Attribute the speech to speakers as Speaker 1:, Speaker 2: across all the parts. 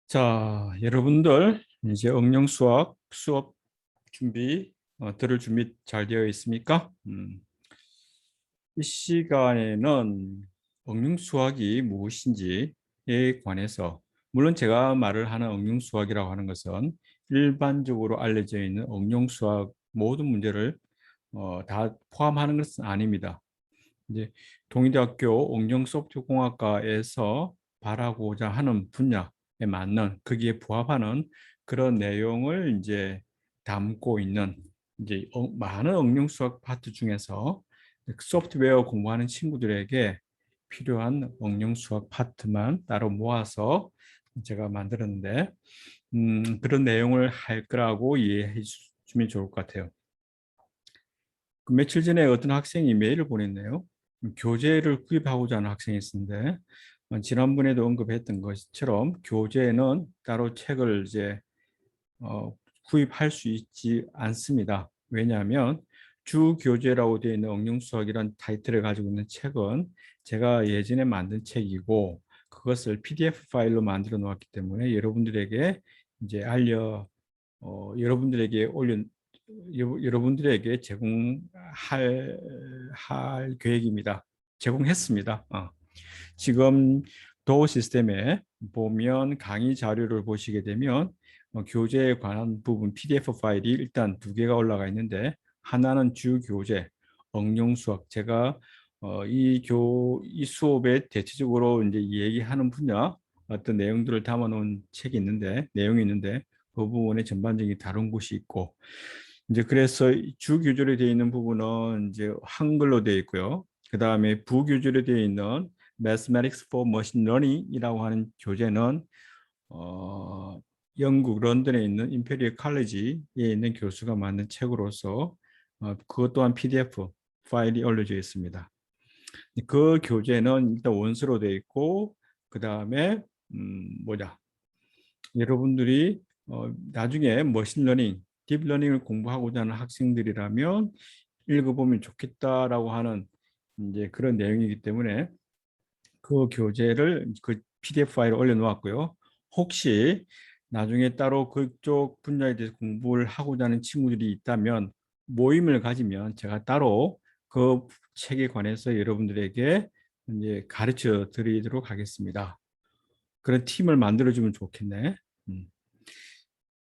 Speaker 1: 자, 여러분들 이제 응용 수업 준비 들을 준비 잘 되어 있습니까? 이 시간에는 응용 수학이 무엇인지에 관해서 물론 제가 말을 하는 응용 수학이라고 하는 것은 일반적으로 알려져 있는 응용 수학 모든 문제를 다 포함하는 것은 아닙니다. 이제 동의대학교 응용 소프트공학과에서 바라고자 하는 분야에 맞는 거기에 부합하는 그런 내용을 이제 담고 있는 이제 많은 응용 수학 파트 중에서 소프트웨어 공부하는 친구들에게 필요한 응용 수학 파트만 따로 모아서 제가 만들었는데 그런 내용을 할 거라고 이해해 주면 좋을 것 같아요. 그 며칠 전에 어떤 학생이 메일을 보냈네요. 교재를 구입하고자 하는 학생이 있었는데 지난번에도 언급했던 것처럼 교재는 따로 책을 이제 어, 구입할 수 있지 않습니다. 왜냐하면 주 교재라고 되어 있는 응용수학이라는 타이틀을 가지고 있는 책은 제가 예전에 만든 책이고 그것을 PDF 파일로 만들어 놓았기 때문에 여러분들에게 이제 여러분들에게 여러분들에게 제공할 계획입니다. 제공했습니다. 지금 도어 시스템에 보면 강의 자료를 보시게 되면 교재에 관한 부분 PDF 파일이 일단 두 개가 올라가 있는데 하나는 주 교재 응용 수학 제가 이 수업에 대체적으로 이제 얘기하는 분야 어떤 내용들을 담아놓은 책이 있는데 내용이 있는데 그 부분에 전반적인 다른 곳이 있고 이제 그래서 주 교재로 되어 있는 부분은 이제 한글로 되어 있고요. 그 다음에 부교재로 되어 있는 Mathematics for Machine Learning이라고 하는 교재는 어, 영국 런던에 있는 임페리얼 칼리지에 있는 교수가 만든 책으로서 그것 또한 PDF 파일이 올려져 있습니다. 그 교재는 일단 원서로 되어 있고 그 다음에 뭐냐 여러분들이 나중에 머신러닝, 딥러닝을 공부하고자 하는 학생들이라면 읽어보면 좋겠다라고 하는 이제 그런 내용이기 때문에 그 교재를 그 PDF 파일에 올려놓았고요. 혹시 나중에 따로 그쪽 분야에 대해서 공부를 하고자 하는 친구들이 있다면 모임을 가지면 제가 따로 그 책에 관해서 여러분들에게 이제 가르쳐 드리도록 하겠습니다. 그런 팀을 만들어주면 좋겠네. 음.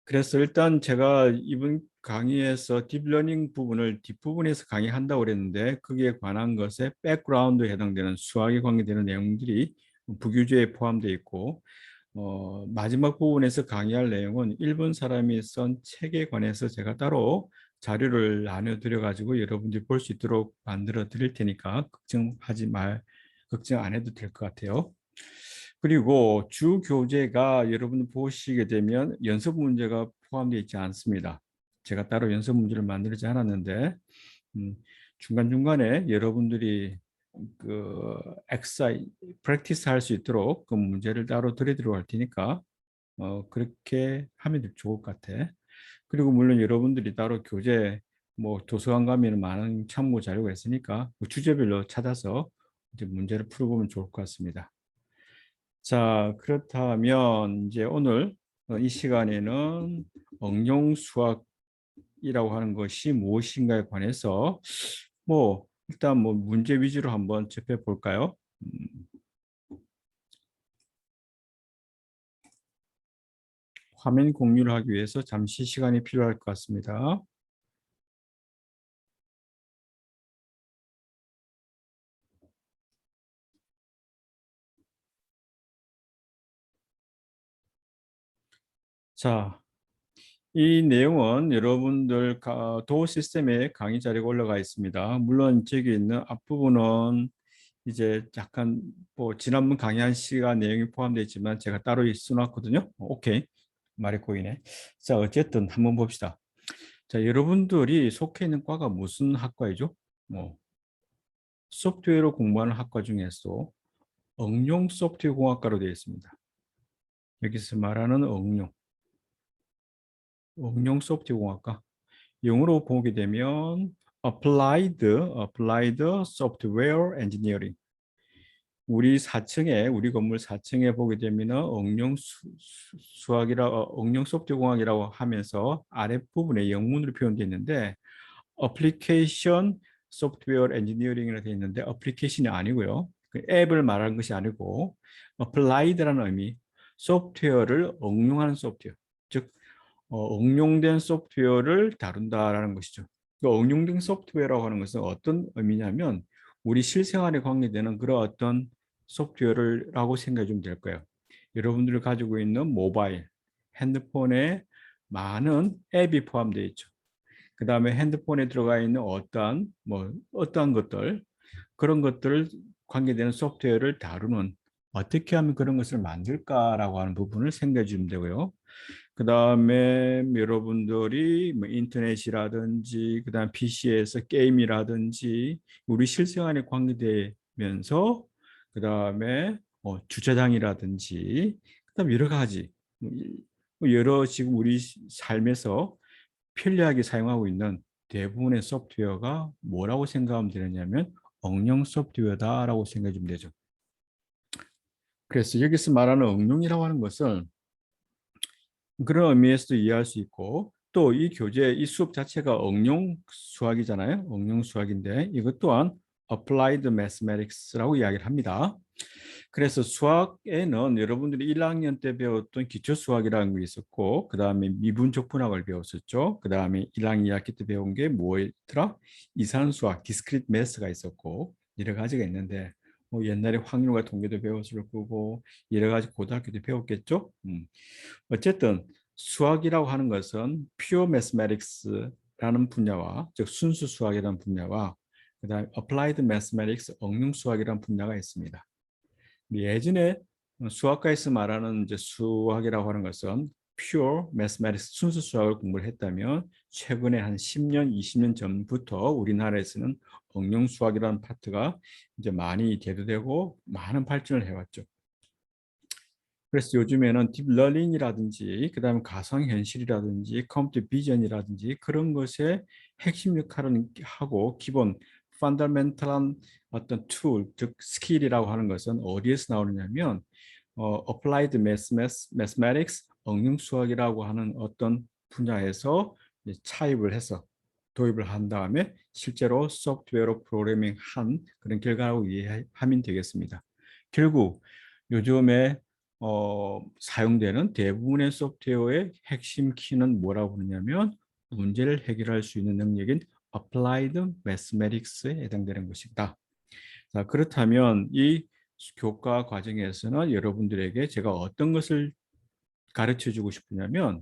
Speaker 1: 그래서 일단 제가 이번 강의에서 딥러닝 부분을 뒷부분에서 강의한다고 그랬는데 거기에 관한 것에 백그라운드에 해당되는 수학에 관계되는 내용들이 부교재에 포함되어 있고 마지막 부분에서 강의할 내용은 일본 사람이 쓴 책에 관해서 제가 따로 자료를 나눠드려 가지고 여러분들이 볼 수 있도록 만들어 드릴 테니까 걱정 안 해도 될 것 같아요. 그리고 주 교재가 여러분 보시게 되면 연습 문제가 포함되어 있지 않습니다. 제가 따로 연습 문제를 만들지 않았는데 중간중간에 여러분들이 그 엑사이 프랙티스 할 수 있도록 그 문제를 따로 드리도록 할 테니까 그렇게 하면 좋을 것 같아. 그리고 물론 여러분들이 따로 교재 뭐 도서관 가면 많은 참고 자료가 있으니까 그 주제별로 찾아서 이제 문제를 풀어보면 좋을 것 같습니다. 자, 그렇다면 이제 오늘 이 시간에는 응용 수학이라고 하는 것이 무엇인가에 관해서 뭐 일단 뭐 문제 위주로 한번 접해 볼까요? 화면 공유를 하기 위해서 잠시 시간이 필요할 것 같습니다. 자, 이 내용은 여러분들 도어 시스템에 강의 자료가 올라가 있습니다. 물론 저기 있는 앞부분은 이제 약간 뭐 지난번 강의한 시간 내용이 포함되어 있지만 제가 따로 써놨거든요. 오케이. 말이 꼬이네. 자, 어쨌든 한번 봅시다. 자, 여러분들이 속해 있는 과가 무슨 학과이죠? 뭐 소프트웨어로 공부하는 학과 중에서 응용 소프트웨어 공학과로 되어 있습니다. 여기서 말하는 응용 소프트웨어 공학과. 영어로 보게 되면 Applied Software Engineering. 우리 건물 4층에 보게 되면 응용 소프트웨어 공학이라고 하면서 아랫부분에 영문으로 표현되어 있는데 어플리케이션 소프트웨어 엔지니어링이라고 되어 있는데 어플리케이션이 아니고요. 그 앱을 말하는 것이 아니고 applied라는 의미, 소프트웨어를 응용하는 소프트웨어, 즉 응용된 소프트웨어를 다룬다라는 것이죠. 그 응용된 소프트웨어라고 하는 것은 어떤 의미냐면 우리 실생활에 관계되는 그런 어떤 소프트웨어라고 생각해 주면 될 거예요. 여러분들이 가지고 있는 모바일, 핸드폰에 많은 앱이 포함되어 있죠. 그 다음에 핸드폰에 들어가 있는 어떠한 것들, 그런 것들을 관계되는 소프트웨어를 다루는 어떻게 하면 그런 것을 만들까라고 하는 부분을 생각해 주면 되고요. 그 다음에 여러분들이 뭐 인터넷이라든지 그 다음 PC에서 게임이라든지 우리 실생활에 관계되면서 그 다음에 주차장이라든지 그 다음 여러 가지 여러 지금 우리 삶에서 편리하게 사용하고 있는 대부분의 소프트웨어가 뭐라고 생각하면 되느냐면 응용 소프트웨어다라고 생각해 주면 되죠. 그래서 여기서 말하는 응용이라고 하는 것은 그런 의미에서도 이해할 수 있고 또 이 교재, 이 수업 자체가 응용 수학이잖아요. 응용 수학인데 이것 또한 Applied Mathematics라고 이야기를 합니다. 그래서 수학에는 여러분들이 1학년 때 배웠던 기초 수학이라는 게 있었고 그 다음에 미분적 분학을 배웠었죠. 그 다음에 1학년 2학기 때 배운 게 뭐였더라? 이산수학, 디스크리트 매스가 있었고 여러 가지가 있는데 뭐 옛날에 확률과 통계도 배웠을 거고 여러 가지 고등학교 때 배웠겠죠. 어쨌든 수학이라고 하는 것은 pure mathematics라는 분야와 즉 순수 수학이라는 분야와 그다음에 applied mathematics 응용 수학이라는 분야가 있습니다. 예전에 수학과에서 말하는 이제 수학이라고 하는 것은 pure mathematics 순수 수학을 공부를 했다면 최근에 한 10년, 20년 전부터 우리나라에서는 응용 수학이라는 파트가 이제 많이 대두되고 많은 발전을 해왔죠. 그래서 요즘에는 딥러닝이라든지 그다음에 가상현실이라든지 컴퓨터 비전이라든지 그런 것에 핵심 역할을 하고 기본 펀더멘털한 어떤 툴, 즉 스킬이라고 하는 것은 어디에서 나오느냐면 applied mathematics, 응용 수학이라고 하는 어떤 분야에서 차입을 해서 도입을 한 다음에 실제로 소프트웨어로 프로그래밍 한 그런 결과라고 이해하면 되겠습니다. 결국 요즘에 사용되는 대부분의 소프트웨어의 핵심 키는 뭐라고 부르냐면 문제를 해결할 수 있는 능력인 Applied Mathematics에 해당되는 것이다. 자, 그렇다면 이 교과 과정에서는 여러분들에게 제가 어떤 것을 가르쳐 주고 싶으냐면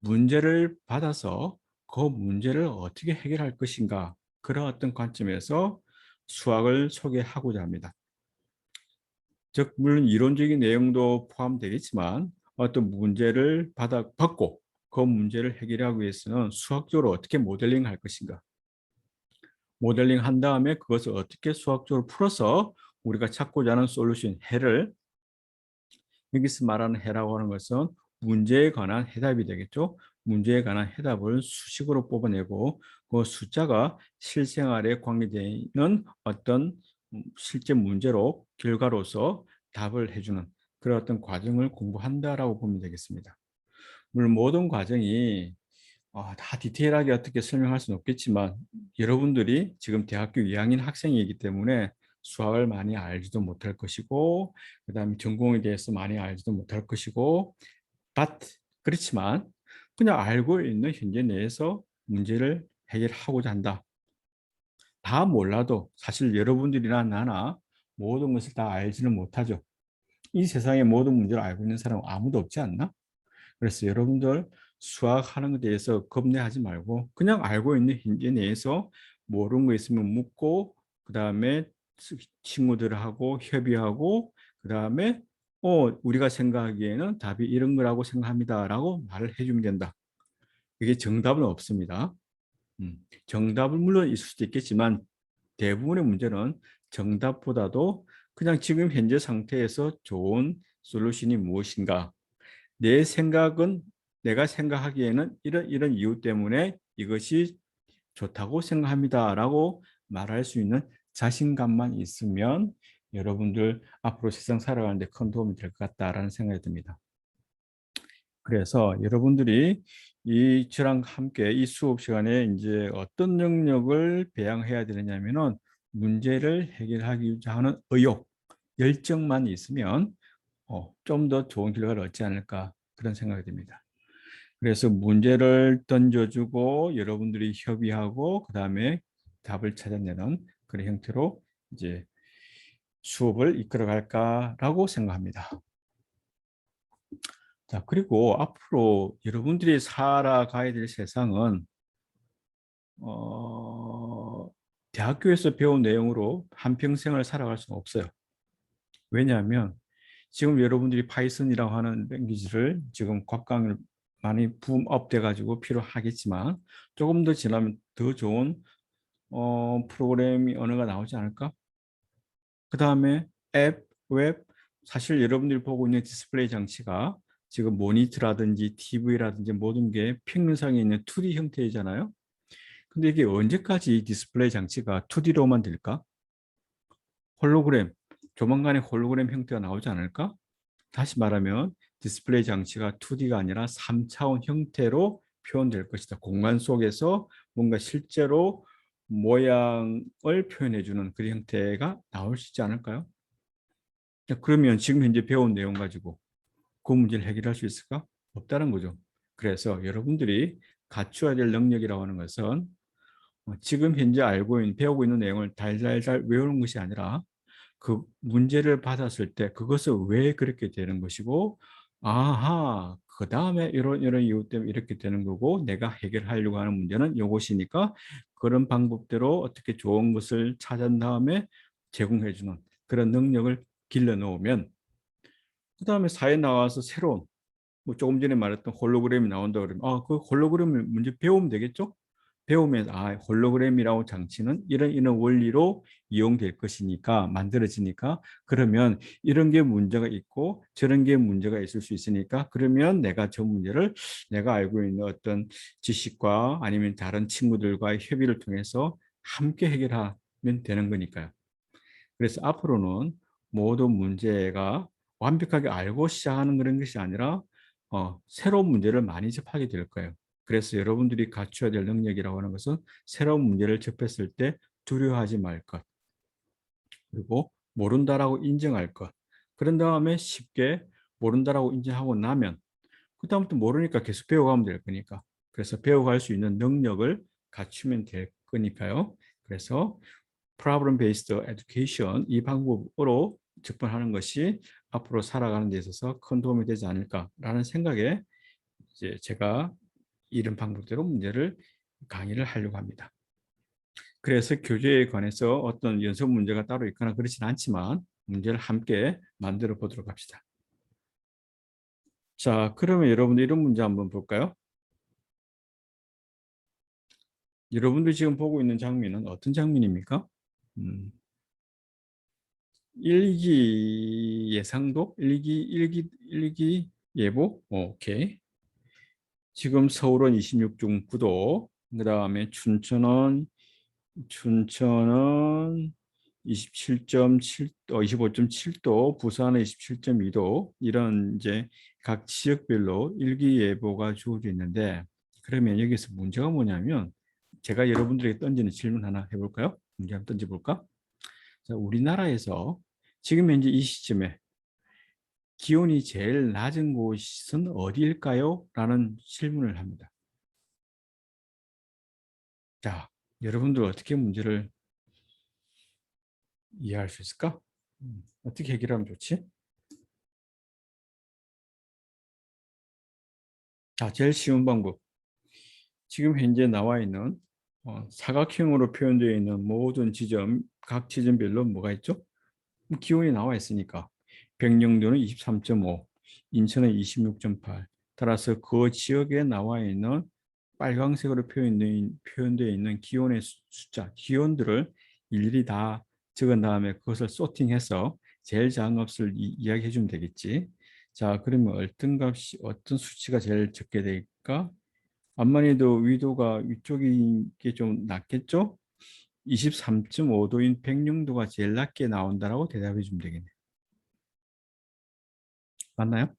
Speaker 1: 문제를 받아서 그 문제를 어떻게 해결할 것인가 그런 어떤 관점에서 수학을 소개하고자 합니다. 즉 물론 이론적인 내용도 포함되겠지만 어떤 문제를 받고 그 문제를 해결하기 위해서는 수학적으로 어떻게 모델링 할 것인가 모델링 한 다음에 그것을 어떻게 수학적으로 풀어서 우리가 찾고자 하는 솔루션 해를 여기서 말하는 해라고 하는 것은 문제에 관한 해답이 되겠죠. 문제에 관한 해답을 수식으로 뽑아내고 그 숫자가 실생활에 관계되는 어떤 실제 문제로 결과로서 답을 해주는 그런 어떤 과정을 공부한다라고 보면 되겠습니다. 물론 모든 과정이 다 디테일하게 어떻게 설명할 수는 없겠지만 여러분들이 지금 대학교 2학년 학생이기 때문에 수학을 많이 알지도 못할 것이고 그 다음에 전공에 대해서 많이 알지도 못할 것이고 그렇지만 그냥 알고 있는 현재 내에서 문제를 해결하고자 한다. 다 몰라도 사실 여러분들이나 나나 모든 것을 다 알지는 못하죠. 이 세상의 모든 문제를 알고 있는 사람은 아무도 없지 않나? 그래서 여러분들 수학하는 것에 대해서 겁내하지 말고 그냥 알고 있는 현재 내에서 모르는 거 있으면 묻고 그 다음에 친구들하고 협의하고 그 다음에 우리가 생각하기에는 답이 이런 거라고 생각합니다 라고 말을 해주면 된다. 이게 정답은 없습니다. 정답은 물론 있을 수도 있겠지만 대부분의 문제는 정답보다도 그냥 지금 현재 상태에서 좋은 솔루션이 무엇인가 내 생각은 내가 생각하기에는 이런 이유 때문에 이것이 좋다고 생각합니다 라고 말할 수 있는 자신감만 있으면 여러분들 앞으로 세상 살아가는데 큰 도움이 될 것 같다라는 생각이 듭니다. 그래서 여러분들이 저랑 함께 이 수업 시간에 이제 어떤 능력을 배양해야 되느냐면은 문제를 해결하기 위해 하는 의욕, 열정만 있으면 좀 더 좋은 결과를 얻지 않을까 그런 생각이 듭니다. 그래서 문제를 던져주고 여러분들이 협의하고 그다음에 답을 찾아내는 그런 형태로 이제 수업을 이끌어 갈까라고 생각합니다. 자, 그리고 앞으로 여러분들이 살아가야 될 세상은 대학교에서 배운 내용으로 한평생을 살아갈 수는 없어요. 왜냐하면 지금 여러분들이 파이썬이라고 하는 랭귀지를 지금 곽강을 많이 붐업 돼가지고 필요하겠지만 조금 더 지나면 더 좋은 프로그래밍 언어가 나오지 않을까? 그 다음에 앱, 웹, 사실 여러분들이 보고 있는 디스플레이 장치가 지금 모니터라든지 TV라든지 모든 게 평면상에 있는 2D 형태이잖아요. 근데 이게 언제까지 이 디스플레이 장치가 2D로만 될까? 홀로그램, 조만간에 홀로그램 형태가 나오지 않을까? 다시 말하면 디스플레이 장치가 2D가 아니라 3차원 형태로 표현될 것이다. 공간 속에서 뭔가 실제로 모양을 표현해주는 그런 형태가 나올 수 있지 않을까요? 그러면 지금 현재 배운 내용 가지고 그 문제를 해결할 수 있을까? 없다는 거죠. 그래서 여러분들이 갖추어야 될 능력이라고 하는 것은 지금 현재 알고 있는, 배우고 있는 내용을 달달달 외우는 것이 아니라 그 문제를 받았을 때 그것을 왜 그렇게 되는 것이고, 아하, 그 다음에 이런 이유 때문에 이렇게 되는 거고, 내가 해결하려고 하는 문제는 이것이니까 그런 방법대로 어떻게 좋은 것을 찾은 다음에 제공해 주는 그런 능력을 길러 놓으면 그 다음에 사회에 나와서 새로운 뭐 조금 전에 말했던 홀로그램이 나온다 그러면 그 홀로그램을 문제 배우면 되겠죠? 배우면 홀로그램이라고 장치는 이런 원리로 이용될 것이니까 만들어지니까 그러면 이런 게 문제가 있고 저런 게 문제가 있을 수 있으니까 그러면 내가 저 문제를 내가 알고 있는 어떤 지식과 아니면 다른 친구들과의 협의를 통해서 함께 해결하면 되는 거니까요. 그래서 앞으로는 모든 문제가 완벽하게 알고 시작하는 그런 것이 아니라 새로운 문제를 많이 접하게 될 거예요. 그래서 여러분들이 갖춰야 될 능력이라고 하는 것은 새로운 문제를 접했을 때 두려워하지 말 것, 그리고 모른다라고 인정할 것. 그런 다음에 쉽게 모른다라고 인정하고 나면 그다음부터 모르니까 계속 배워가면 될 거니까. 그래서 배워갈 수 있는 능력을 갖추면 될 거니까요. 그래서 problem based education 이 방법으로 접근하는 것이 앞으로 살아가는 데 있어서 큰 도움이 되지 않을까라는 생각에 이제 제가 이런 방법대로 문제를 강의를 하려고 합니다. 그래서 교재에 관해서 어떤 연습 문제가 따로 있거나 그렇지는 않지만 문제를 함께 만들어 보도록 합시다. 자, 그러면 여러분들 이런 문제 한번 볼까요? 여러분들이 지금 보고 있는 장면은 어떤 장면입니까? 일기 예상도? 일기 예보? 오케이. 지금 서울은 26중 9도, 그 다음에 춘천은 27.7, 25.7도, 부산은 27.2도, 이런 이제 각 지역별로 일기예보가 주어져 있는데, 그러면 여기서 문제가 뭐냐면, 제가 여러분들에게 던지는 질문 하나 해볼까요? 문제 한번 던져볼까? 자, 우리나라에서 지금 현재 이 시점에 기온이 제일 낮은 곳은 어디일까요? 라는 질문을 합니다. 자, 여러분들 어떻게 문제를 이해할 수 있을까? 어떻게 해결하면 좋지? 자, 제일 쉬운 방법. 지금 현재 나와 있는 사각형으로 표현되어 있는 모든 지점, 각 지점별로 뭐가 있죠? 기온이 나와 있으니까 백령도는 23.5, 인천은 26.8. 따라서 그 지역에 나와 있는 빨강색으로 표현되어 있는 기온의 숫자, 기온들을 일일이 다 적은 다음에 그것을 소팅해서 제일 작은 값을 이야기해 주면 되겠지. 자, 그러면 어떤 수치가 제일 적게 될까? 암만 해도 위도가 위쪽이 게 좀 낫겠죠? 23.5도인 백령도가 제일 낮게 나온다라고 대답해 주면 되겠네. 맞나요?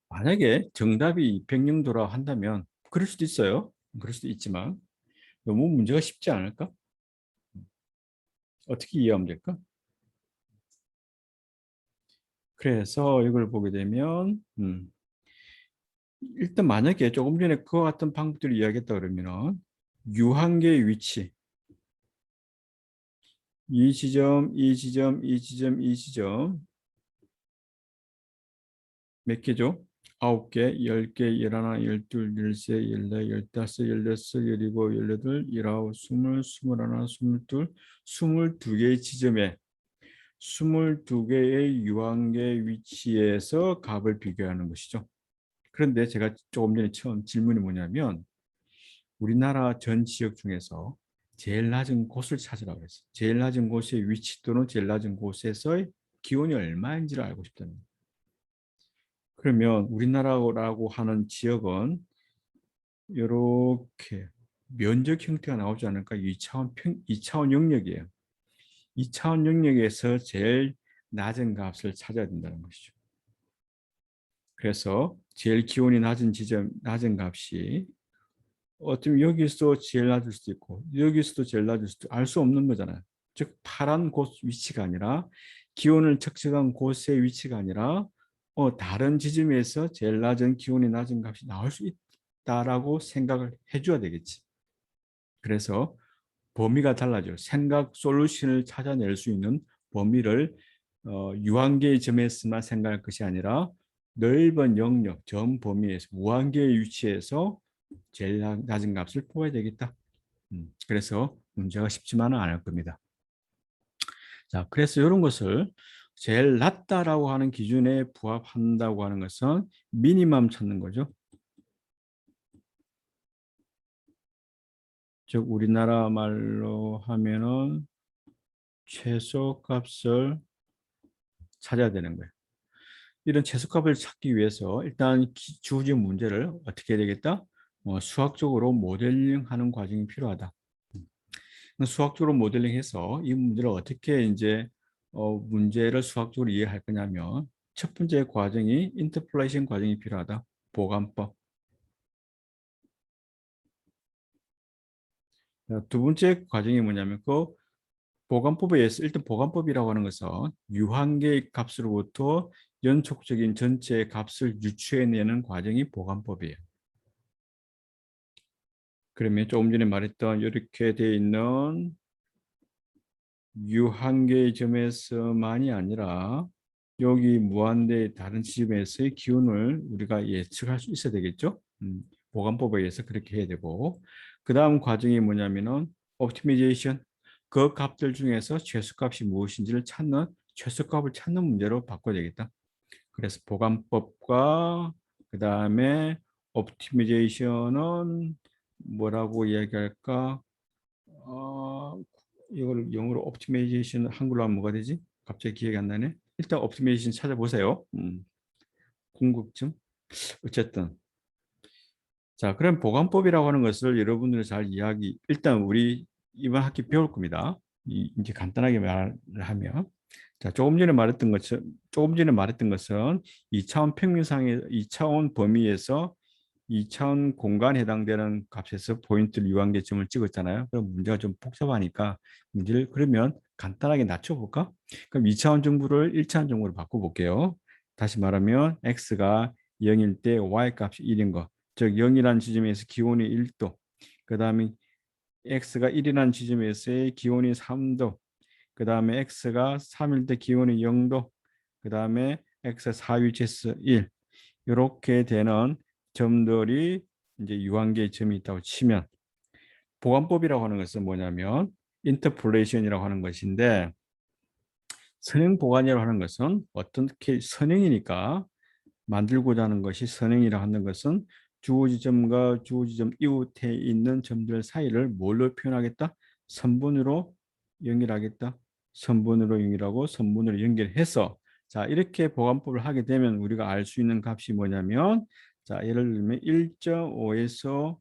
Speaker 1: 만약에 정답이 백령도라 한다면 그럴 수도 있어요. 그럴 수도 있지만 너무 문제가 쉽지 않을까? 어떻게 이해하면 될까? 그래서 이걸 보게 되면 일단 만약에 조금 전에 그와 같은 방법들을 이야기했다 그러면은 유한계의 위치, 이 지점, 이 지점, 이 지점, 이 지점 몇 개죠? 9개, 10개, 11, 12, 13, 14, 15, 16, 17, 18, 19, 20, 21, 22, 22개의 지점에 22개의 유한계 위치에서 값을 비교하는 것이죠. 그런데 제가 조금 전에 처음 질문이 뭐냐면 우리나라 전 지역 중에서 제일 낮은 곳을 찾으라고 했어요. 제일 낮은 곳의 위치 또는 제일 낮은 곳에서의 기온이 얼마인지를 알고 싶다는 거예요. 그러면 우리나라라고 하는 지역은 이렇게 면적 형태가 나오지 않을까? 2차원 영역이에요. 2차원 영역에서 제일 낮은 값을 찾아야 된다는 것이죠. 그래서 제일 기온이 낮은 지점, 낮은 값이 어쩌면 여기서 제일 낮을 수도 있고 여기서도 제일 낮을 수도 알 수 없는 거잖아요. 즉 파란 곳 위치가 아니라 기온을 측정한 곳의 위치가 아니라 다른 지점에서 제일 낮은 기온이 낮은 값이 나올 수 있다라고 생각을 해줘야 되겠지. 그래서 범위가 달라져. 생각 솔루션을 찾아낼 수 있는 범위를 유한계의 점에서만 생각할 것이 아니라 넓은 영역, 전 범위에서 무한계의 위치에서 제일 낮은 값을 뽑아야 되겠다. 그래서 문제가 쉽지만은 않을 겁니다. 자, 그래서 이런 것을 제일 낮다라고 하는 기준에 부합한다고 하는 것은 미니멈 찾는 거죠. 즉 우리나라 말로 하면은 최소 값을 찾아야 되는 거예요. 이런 최소값을 찾기 위해서 일단 주어진 문제를 어떻게 해야 되겠다? 수학적으로 모델링하는 과정이 필요하다. 수학적으로 모델링해서 이 문제를 어떻게 이제 문제를 수학적으로 이해할 거냐면 첫 번째 과정이 인터폴레이션 과정이 필요하다. 보관법. 두 번째 과정이 뭐냐면 그 보관법에 의해서 일단 보관법이라고 하는 것은 유한계의 값으로부터 연속적인 전체 값을 유추해내는 과정이 보관법이에요. 그러면 조금 전에 말했던 이렇게 되어 있는 유한계의 점에서만이 아니라 여기 무한대의 다른 지점에서의 기온을 우리가 예측할 수 있어야 되겠죠. 보관법에 의해서 그렇게 해야 되고 그 다음 과정이 뭐냐면은 옵티미제이션 그 값들 중에서 최소값이 무엇인지를 찾는 최소값을 찾는 문제로 바꿔야 되겠다. 그래서 보관법과 그 다음에 옵티미제이션은 뭐라고 이야기할까? 이걸 영어로 옵티마이제이션 한글로 하면 뭐가 되지? 갑자기 기억이 안 나네. 일단 옵티마이제이션 찾아보세요. 궁극증. 어쨌든 자, 그럼 보관법이라고 하는 것을 여러분들이 잘 일단 우리 이번 학기 배울 겁니다. 이제 간단하게 말을 하면 자, 조금 전에 말했던 것은 2차원 평면상의 2차원 범위에서 2차원 공간에 해당되는 값에서 포인트를 유한계점을 찍었잖아요. 그럼 문제가 좀 복잡하니까 문제를 그러면 간단하게 낮춰볼까? 그럼 2차원 정보를 1차원 정보로 바꿔볼게요. 다시 말하면 x가 0일 때 y 값이 1인 거. 즉 0이라는 지점에서 기온이 1도. 그 다음에 x가 1이라는 지점에서의 기온이 3도. 그 다음에 x가 3일 때 기온이 0도. 그 다음에 x 4위치에서 1. 이렇게 되는 점들이 이제 유한계의 점이 있다고 치면 보관법이라고 하는 것은 뭐냐면 인터폴레이션이라고 하는 것인데 선형 보관이라고 하는 것은 어떻게 선형이니까 만들고자 하는 것이 선형이라고 하는 것은 주어 지점과 주어 지점 이웃에 있는 점들 사이를 뭘로 표현하겠다? 선분으로 연결하겠다. 선분으로 연결하고 선분으로 연결해서 자 이렇게 보관법을 하게 되면 우리가 알 수 있는 값이 뭐냐면 자 예를 들면 1.5에서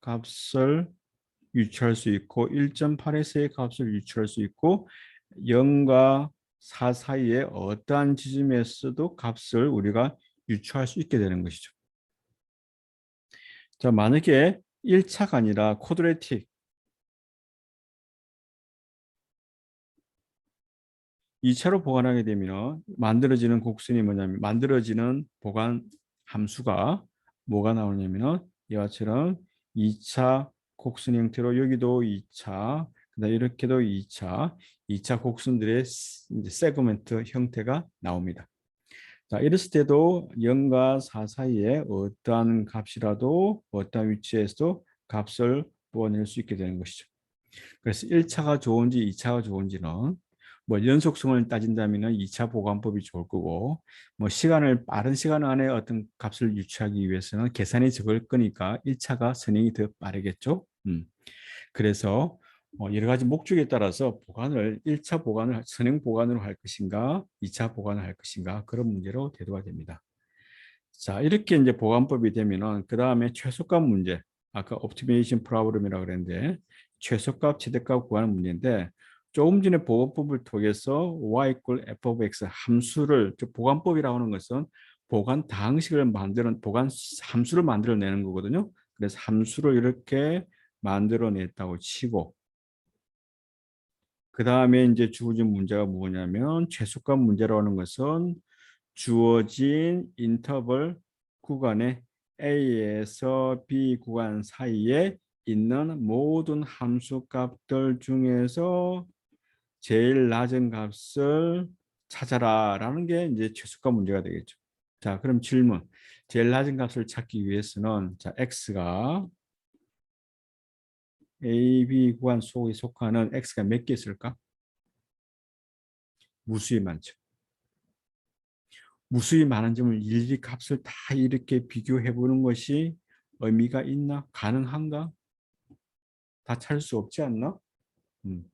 Speaker 1: 값을 유추할 수 있고 1.8에서의 값을 유추할 수 있고 0과 4 사이에 어떠한 지점에서도 값을 우리가 유추할 수 있게 되는 것이죠. 자, 만약에 1차가 아니라 쿼드레틱 2차로 보관하게 되면 만들어지는 곡선이 뭐냐면 만들어지는 보관 함수가 뭐가 나오냐면 이와처럼 2차 곡선 형태로 여기도 2차 그다음 이렇게도 2차 곡선들의 이제 세그멘트 형태가 나옵니다. 자, 이랬을 때도 0과 4 사이에 어떠한 값이라도 어떠한 위치에서도 값을 뽑아낼 수 있게 되는 것이죠. 그래서 1차가 좋은지 2차가 좋은지는 뭐 연속성을 따진다면 2차 보관법이 좋을 거고 뭐 시간을 빠른 시간 안에 어떤 값을 유추하기 위해서는 계산이 적을 거니까 1차가 선행이 더 빠르겠죠. 그래서 여러 가지 목적에 따라서 보관을 1차 보관을 선행 보관으로 할 것인가 2차 보관을 할 것인가 그런 문제로 대두가 됩니다. 자, 이렇게 이제 보관법이 되면은 그 다음에 최소값 문제 아까 옵티메이션 프로블럼이라고 그랬는데 최소값 최대값 구하는 문제인데 조금 전에 보관법을 통해서 y equal f of x 함수를 보관법이라고 하는 것은 보관 방식을 만드는 보관 함수를 만들어내는 거거든요. 그래서 함수를 이렇게 만들어냈다고 치고 그 다음에 이제 주어진 문제가 뭐냐면 최소값 문제라고 하는 것은 주어진 인터벌 구간에 A에서 B 구간 사이에 있는 모든 함수 값들 중에서 제일 낮은 값을 찾아라 라는 게 이제 최소값 문제가 되겠죠. 자, 그럼 질문. 제일 낮은 값을 찾기 위해서는 자, X가 A, B 구간 속에 속하는 X가 몇 개 있을까? 무수히 많죠. 무수히 많은 점을 일일이 값을 다 이렇게 비교해 보는 것이 의미가 있나? 가능한가? 다 찾을 수 없지 않나? 음.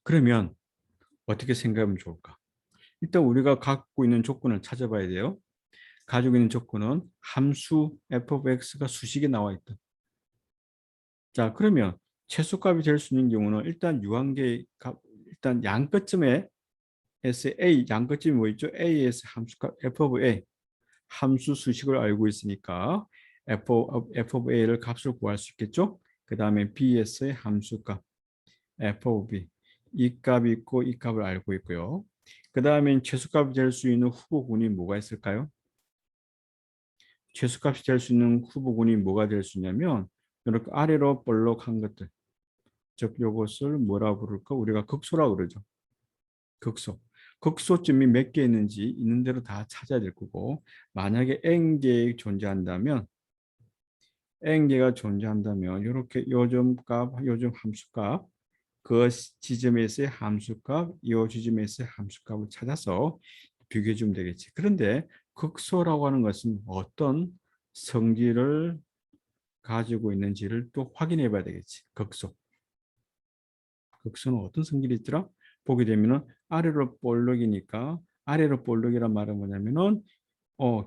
Speaker 1: 그러면 어떻게 생각하면 좋을까? 일단 우리가 갖고 있는 조건을 찾아봐야 돼요. 가지고 있는 조건은 함수 f of x가 수식에 나와 있다. 자, 그러면 최소값이 될 수 있는 경우는 일단 유한계 값, 일단 양끝점에 SA 양끝점이 뭐 있죠? A에서 함수값 f of a 함수 수식을 알고 있으니까 f of a를 값을 구할 수 있겠죠? 그 다음에 bs의 함수값 f of b 이 값이 있고 이 값을 알고 있고요. 그 다음에 최소값이 될 수 있는 후보군이 뭐가 있을까요? 최소값이 될 수 있는 후보군이 뭐가 될 수 있냐면 이렇게 아래로 볼록한 것들 즉 이것을 뭐라 부를까? 우리가 극소라고 그러죠. 극소. 극소점이 몇 개 있는지 있는 대로 다 찾아야 될 거고 만약에 n개 존재한다면 n개가 존재한다면 이렇게 요점 값, 요점 함수값 그 지점에서의 함수값, 이 지점에서의 함수값을 찾아서 비교해 주면 되겠지. 그런데 극소라고 하는 것은 어떤 성질을 가지고 있는지를 또 확인해 봐야 되겠지. 극소. 극소는 어떤 성질이 있더라? 보게 되면은 아래로 볼록이니까 아래로 볼록이란 말은 뭐냐면은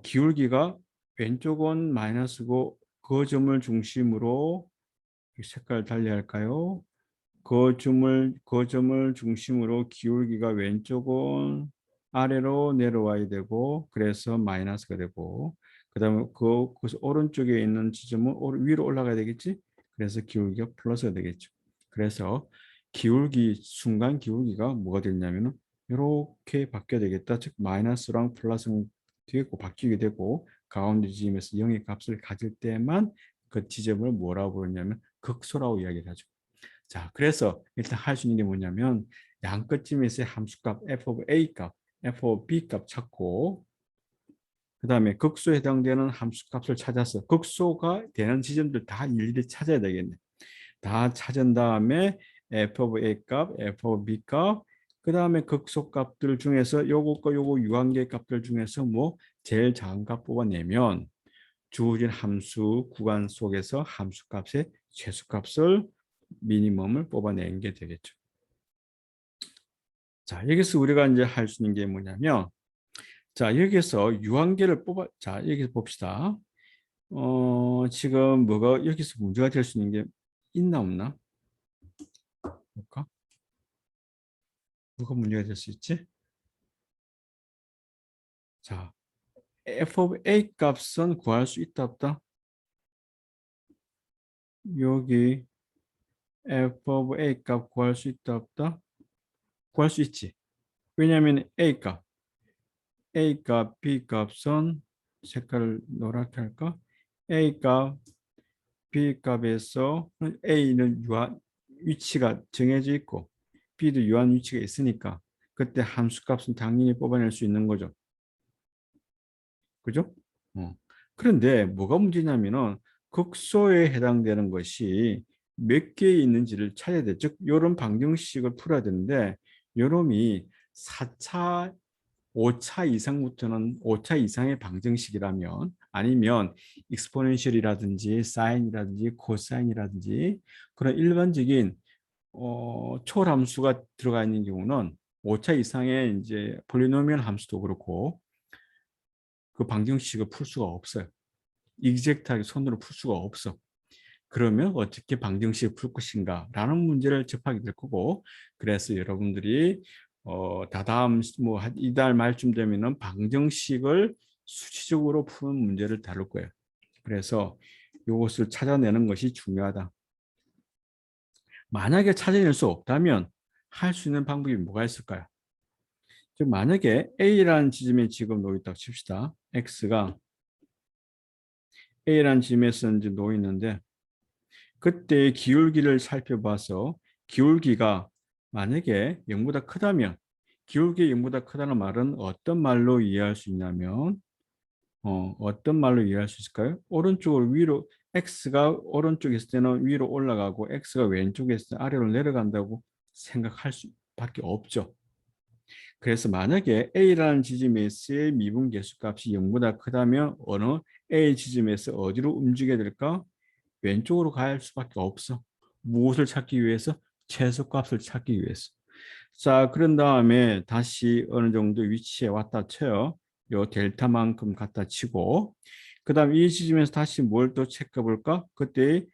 Speaker 1: 기울기가 왼쪽은 마이너스고 그 점을 중심으로 색깔 달리할까요? 그 점을 중심으로 기울기가 왼쪽은 아래로 내려와야 되고 그래서 마이너스가 되고 그다음에 그 오른쪽에 있는 지점은 위로 올라가야 되겠지? 그래서 기울기가 플러스가 되겠죠. 그래서 순간 기울기가 뭐가 되냐면은 이렇게 바뀌어야 되겠다. 즉 마이너스랑 플러스는 뒤에 바뀌게 되고 가운데 지점에서 0의 값을 가질 때만 그 지점을 뭐라고 부르냐면 극소라고 이야기를 하죠. 자, 그래서 일단 할 수 있는 게 뭐냐면 양끝점에서의 함수값 f of a 값, f of b 값 찾고 그 다음에 극소에 해당되는 함수값을 찾아서 극소가 되는 지점들 다 일일이 찾아야 되겠네. 다 찾은 다음에 f of a 값, f of b 값, 그 다음에 극소 값들 중에서 요것과 요거 유한계 값들 중에서 뭐 제일 작은 값 뽑아내면 주어진 함수 구간 속에서 함수값의 최소값을 미니멈을 뽑아내는 게 되겠죠. 자, 여기서 우리가 이제 할 수 있는 게 뭐냐면 자, 여기서 유한계를 자, 여기서 봅시다. 지금 뭐가 여기서 문제가 될 수 있는 게 있나 없나? 볼까? 뭐가 문제가 될 수 있지? 자, f of a 값은 구할 수 있다 없다? 여기 f of a 값 구할 수 있다 없다? 구할 수 있지. 왜냐하면 a 값, b 값은 색깔을 노랗게 할까? a 값, b 값에서 a는 유한 위치가 정해져 있고 b도 유한 위치가 있으니까 그때 함수 값은 당연히 뽑아낼 수 있는 거죠. 그죠? 어. 그런데 뭐가 문제냐면은 극소에 해당되는 것이 몇 개 있는지를 찾아야 돼. 즉, 이런 방정식을 풀어야 되는데 요놈이 4차, 5차 이상부터는 5차 이상의 방정식이라면 아니면 익스포넨셜이라든지 사인이라든지 코사인이라든지 그런 일반적인 초함수가 들어가 있는 경우는 5차 이상의 이제 폴리노미얼 함수도 그렇고 그 방정식을 풀 수가 없어요. 익젝트하게 손으로 풀 수가 없어. 그러면 어떻게 방정식을 풀 것인가 라는 문제를 접하게 될 거고 그래서 여러분들이 다다음 뭐 이달 말쯤 되면은 방정식을 수치적으로 푸는 문제를 다룰 거예요. 그래서 이것을 찾아내는 것이 중요하다. 만약에 찾아낼 수 없다면 할 수 있는 방법이 뭐가 있을까요? 즉 만약에 A라는 지점에 지금 놓여 있다고 칩시다. X가 A라는 지점에서 이제 놓여 있는데 그때 기울기를 살펴봐서 기울기가 만약에 0보다 크다면 기울기 0보다 크다는 말은 어떤 말로 이해할 수 있냐면 어떤 말로 이해할 수 있을까요? 오른쪽으로 위로 x가 오른쪽에 있을 때는 위로 올라가고 x가 왼쪽에 있을 때 아래로 내려간다고 생각할 수밖에 없죠. 그래서 만약에 A라는 지점에서의 미분계수 값이 0보다 크다면 어느 A 지점에서 어디로 움직여야 될까? 왼쪽으로 갈 수밖에 없어. 무엇을 찾기 위해서? 최소값을 찾기 위해서. 자, 그런 다음에 다시 어느 정도 위치에 왔다 쳐요. 요 델타만큼 갖다 치고 그 다음 이 지점에서 다시 뭘 또 체크해 볼까? 그때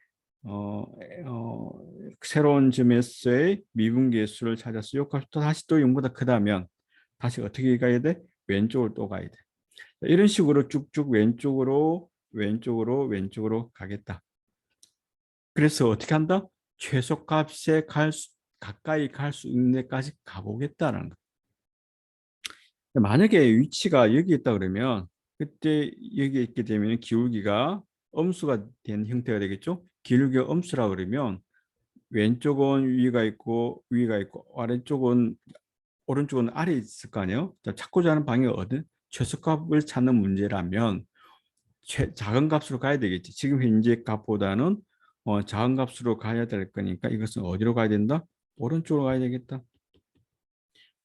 Speaker 1: 어, 어, 새로운 점에서의 미분계수를 찾아서 요 값이 또 다시 또 0보다 크다면 다시 어떻게 가야 돼? 왼쪽으로 또 가야 돼. 이런 식으로 쭉쭉 왼쪽으로 가겠다. 그래서 어떻게 한다? 최소값에 가까이 갈 수 있는 데까지 가보겠다는 거. 만약에 위치가 여기 있다 그러면 그때 여기 있게 되면 기울기가 엄수가 된 형태가 되겠죠? 기울기가 엄수라 그러면 왼쪽은 위가 있고 아래쪽은 오른쪽은 아래 있을 거 아니에요? 자, 찾고자 하는 방향이 어디? 최소값을 찾는 문제라면 작은 값으로 가야 되겠지. 지금 현재 값보다는 작은 값으로 가야 될 거니까 이것은 어디로 가야 된다? 오른쪽으로 가야 되겠다.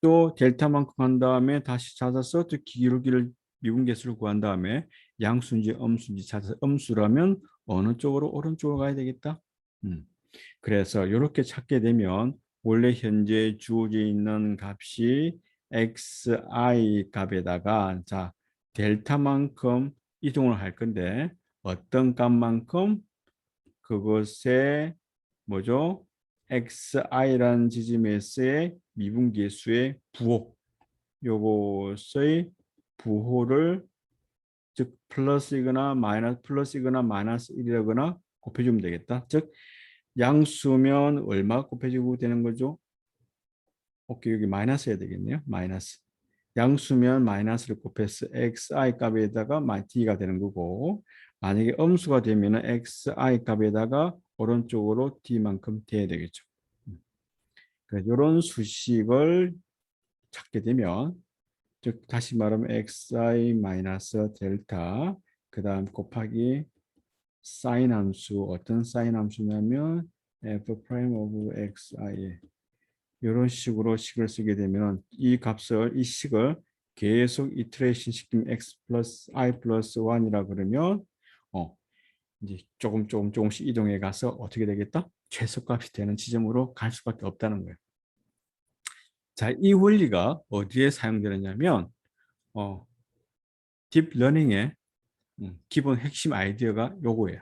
Speaker 1: 또 델타만큼 한 다음에 다시 찾아서 또 기울기를 미분계수를 구한 다음에 양수인지 음수인지 찾아서 음수라면 어느 쪽으로 오른쪽으로 가야 되겠다. 음. 그래서 이렇게 찾게 되면 원래 현재 주어져 있는 값이 xi 값에다가 자 델타만큼 이동을 할 건데 어떤 값만큼 그것의 뭐죠? xi라는 지점에서의 미분계수의 부호 요것의 부호를 즉 플러스이거나 마이너스 1이거나 곱해주면 되겠다. 즉 양수면 얼마 곱해지고 되는 거죠? 오케이, 여기 마이너스 해야 되겠네요. 마이너스. 양수면 마이너스를 곱해서 xi 값에다가 d가 되는 거고 만약에 음수가 되면 xi 값에다가 오른쪽으로 d만큼 돼야 되겠죠. 이런 수식을 찾게 되면 즉 다시 말하면 xi 마이너스 델타 그 다음 곱하기 사인 함수 어떤 사인 함수냐면 f 프라임 오브 xi 이런 식으로 식을 쓰게 되면 이 식을 계속 이터레이션 시키면 x 플러스 i 플러스 1이라 그러면 이제 조금씩 이동해 가서 어떻게 되겠다? 최소값이 되는 지점으로 갈 수밖에 없다는 거예요. 자, 이 원리가 어디에 사용되느냐면 딥러닝의 기본 핵심 아이디어가 요거예요.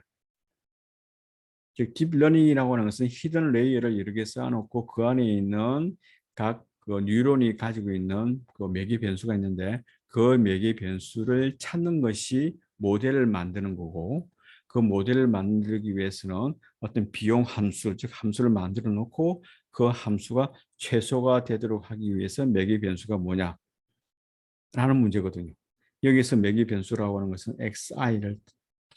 Speaker 1: 즉 딥러닝이라고 하는 것은 히든 레이어를 여러 개 쌓아놓고 그 안에 있는 각 그 뉴런이 가지고 있는 그 매개 변수가 있는데 그 매개 변수를 찾는 것이 모델을 만드는 거고 그 모델을 만들기 위해서는 어떤 비용 함수, 즉 함수를 만들어 놓고 그 함수가 최소가 되도록 하기 위해서 매개 변수가 뭐냐 라는 문제거든요. 여기서 매개 변수라고 하는 것은 xi를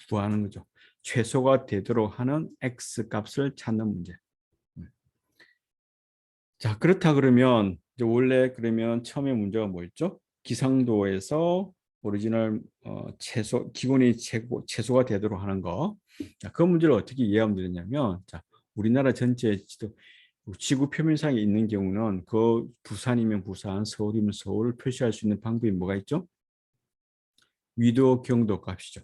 Speaker 1: 구하는 거죠. 최소가 되도록 하는 x 값을 찾는 문제. 자, 그렇다 그러면 이제 원래 그러면 처음에 문제가 뭐였죠? 기상도에서 오리지널 최소 기본이 최소가 되도록 하는 거. 자, 그 문제를 어떻게 이해하면 되냐면 자, 우리나라 전체 지구 표면상에 있는 경우는 그 부산이면 부산, 서울이면 서울을 표시할 수 있는 방법이 뭐가 있죠? 위도 경도 값이죠.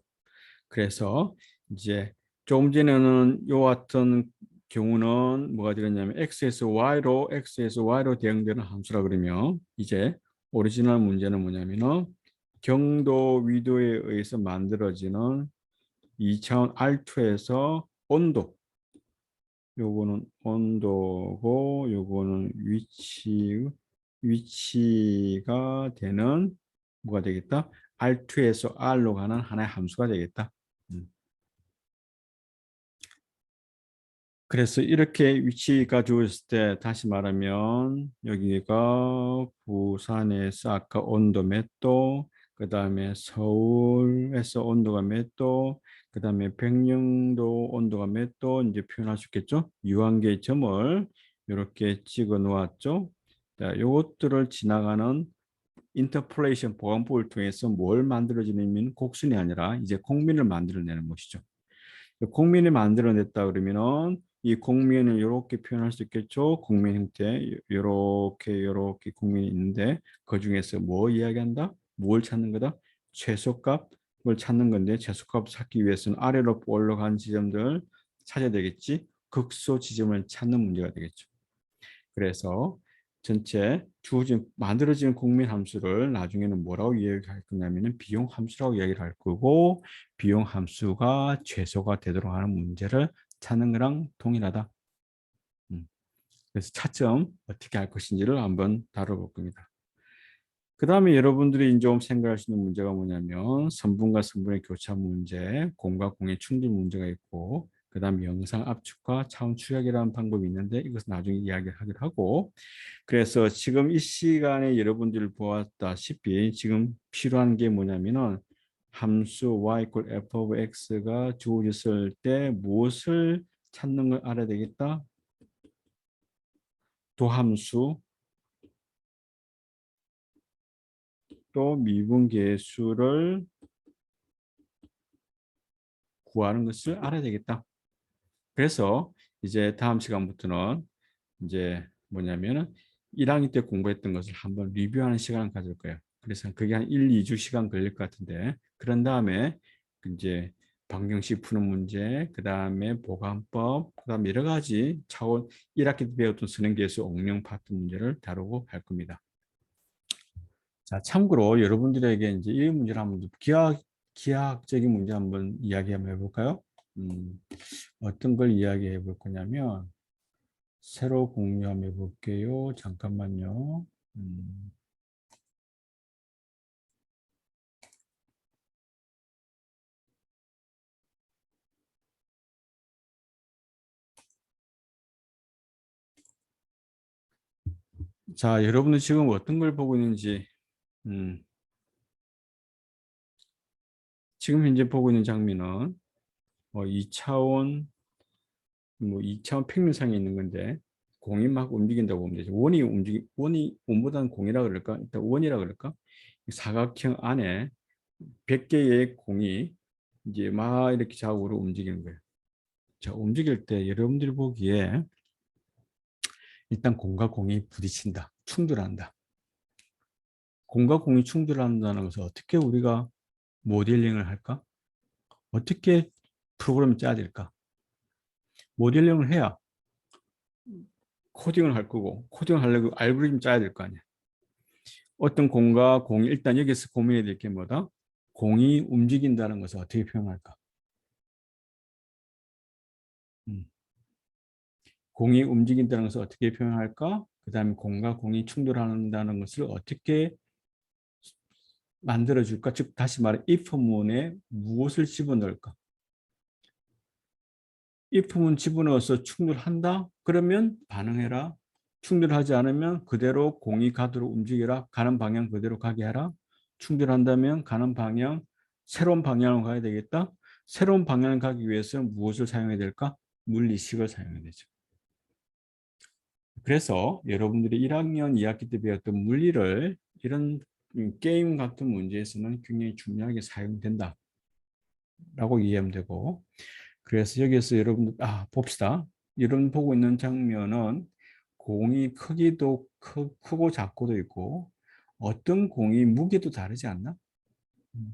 Speaker 1: 그래서 이제 조금 전에는 요 같은 경우는 뭐가 되겠냐면 x에서 y로 대응되는 함수라 그러면 이제 오리지널 문제는 뭐냐면은 경도 위도에 의해서 만들어지는 2차원 R2에서 온도 요거는 온도고 요거는 위치가 되는 뭐가 되겠다? R2에서 R로 가는 하나의 함수가 되겠다. 그래서 이렇게 위치가 주어졌을 때 다시 말하면 여기가 부산에서 아까 온도 몇 도, 그 다음에 서울에서 온도가 몇 도, 그 다음에 백령도 온도가 몇 도 이제 표현할 수 있겠죠. 유한계의 점을 이렇게 찍어 놓았죠. 자, 요것들을 지나가는 인터폴레이션 보관법을 통해서 뭘 만들어지냐면 곡선이 아니라 이제 곡면을 만들어내는 것이죠. 곡면을 만들어냈다 그러면은 이 곡면을 이렇게 표현할 수 있겠죠. 곡면 형태 이렇게 곡면이 있는데 그 중에서 뭐 이야기한다? 뭘 찾는 거다? 최소값을 찾는 건데 최소값을 찾기 위해서는 아래로 올라간 지점들 찾아야 되겠지. 극소 지점을 찾는 문제가 되겠죠. 그래서 전체 주어진 만들어진 곡면 함수를 나중에는 뭐라고 이야기할 거냐면은 비용 함수라고 이야기를 할 거고 비용 함수가 최소가 되도록 하는 문제를 찾는 거랑 동일하다. 그래서 차점 어떻게 할 것인지를 한번 다뤄볼 겁니다. 그 다음에 여러분들이 좀 생각할 수 있는 문제가 뭐냐면 선분과 선분의 교차 문제, 공과 공의 충돌 문제가 있고 그 다음 영상 압축과 차원 추격이라는 방법이 있는데 이것은 나중에 이야기하기로 하고 그래서 지금 이 시간에 여러분들 보았다시피 지금 필요한 게 뭐냐면은 함수 y equal f of x가 주어졌을 때 무엇을 찾는 걸 알아야 되겠다? 도함수 또 미분계수를 구하는 것을 알아야 되겠다. 그래서 이제 다음 시간부터는 이제 뭐냐면은 1학기 때 공부했던 것을 한번 리뷰하는 시간을 가질 거예요. 그래서 그게 한 1, 2주 시간 걸릴 것 같은데 그런 다음에 이제 방정식 푸는 문제, 그 다음에 보관법, 그 다음 여러 가지 차원 1학기 때 배웠던 선행계수 응용 파트 문제를 다루고 할 겁니다. 자, 참고로 여러분들에게 이제 이 문제를 한번 기하학적인 문제 한번 이야기 한번 해볼까요? 어떤 걸 이야기해 볼 거냐면 새로 공유 한번 해볼게요. 잠깐만요. 음, 자, 여러분은 지금 어떤 걸 보고 있는지, 음, 지금 현재 보고 있는 장면은 2차원, 뭐 2차원 평면상에 있는 건데 공이 막 움직인다고 보면 되죠. 원보다는 공이라 그럴까? 일단 원이라 그럴까? 사각형 안에 100개의 공이 이제 막 이렇게 좌우로 움직이는 거예요. 자, 움직일 때 여러분들이 보기에 일단 공과 공이 부딪힌다, 충돌한다. 공과 공이 충돌한다는 것을 어떻게 우리가 모델링을 할까? 어떻게 프로그램을 짜야 될까? 모델링을 해야 코딩을 할 거고, 코딩을 하려고 알고리즘 짜야 될 거 아니야. 어떤 공과 공이, 일단 여기서 고민해야 될 게 뭐다? 공이 움직인다는 것을 어떻게 표현할까? 공이 움직인다는 것을 어떻게 표현할까? 그 다음에 공과 공이 충돌한다는 것을 어떻게 만들어줄까? 즉 다시 말해 if문에 무엇을 집어넣을까? if문 집어넣어서 충돌한다? 그러면 반응해라. 충돌하지 않으면 그대로 공이 가도록 움직여라. 가는 방향 그대로 가게 하라. 충돌한다면 가는 방향, 새로운 방향으로 가야 되겠다. 새로운 방향을 가기 위해서는 무엇을 사용해야 될까? 물리식을 사용해야 되죠. 그래서 여러분들이 1학년 2학기 때 배웠던 물리를 이런 게임 같은 문제에서는 굉장히 중요하게 사용된다 라고 이해하면 되고, 그래서 여기에서 여러분들 봅시다. 이런 보고 있는 장면은 공이 크기도 크고 작고도 있고 어떤 공이 무게도 다르지 않나? 음.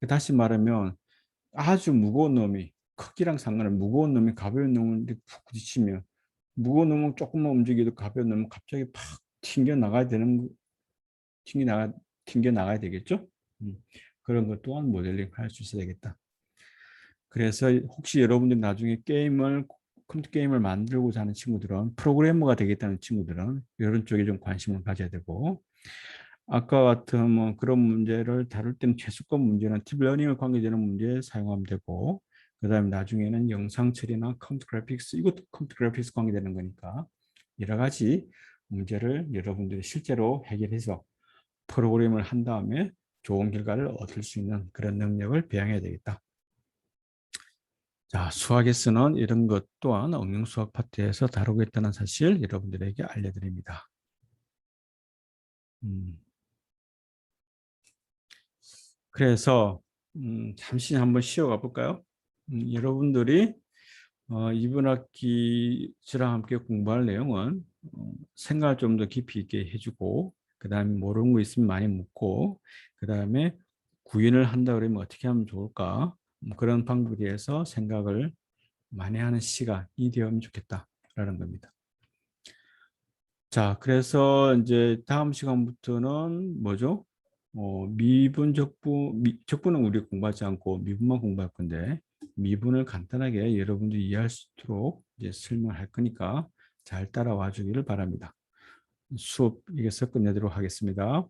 Speaker 1: 다시 말하면 아주 무거운 놈이 크기랑 상관없이 무거운 놈이 가벼운 놈을 푹 부딪히면 무거운 놈은 조금만 움직여도 가벼운 놈은 갑자기 팍 튕겨 나가야 되는 튕겨 나가 튕겨 나가야 되겠죠? 음. 그런 것 또한 모델링 할 수 있어야 되겠다. 그래서 혹시 여러분들이 나중에 컴퓨터 게임을 만들고자 하는 친구들은 프로그래머가 되겠다는 친구들은 이런 쪽에 좀 관심을 가져야 되고, 아까 같은 뭐 그런 문제를 다룰 때는 최소권 문제나 딥러닝에 관계되는 문제에 사용하면 되고, 그 다음에 나중에는 영상 처리나 컴퓨터 그래픽스, 이것도 컴퓨터 그래픽스 관계되는 거니까 여러 가지 문제를 여러분들이 실제로 해결해서 프로그램을 한 다음에 좋은 결과를 얻을 수 있는 그런 능력을 배양해야 되겠다. 자, 수학에서는 이런 것 또한 응용수학 파트에서 다루겠다는 사실 여러분들에게 알려드립니다. 그래서 잠시 한번 쉬어가 볼까요? 여러분들이 이번 학기 저랑 함께 공부할 내용은 생각을 좀 더 깊이 있게 해주고, 그 다음에 모르는 거 있으면 많이 묻고, 그 다음에 구인을 한다 그러면 어떻게 하면 좋을까? 그런 방법에 대해서 생각을 많이 하는 시간이 되면 좋겠다라는 겁니다. 자, 그래서 이제 다음 시간부터는 뭐죠? 미분, 적분은 우리 공부하지 않고 미분만 공부할 건데, 미분을 간단하게 여러분들이 이해할 수 있도록 이제 설명할 거니까 잘 따라와 주기를 바랍니다. 수업 여기서 끝내도록 하겠습니다.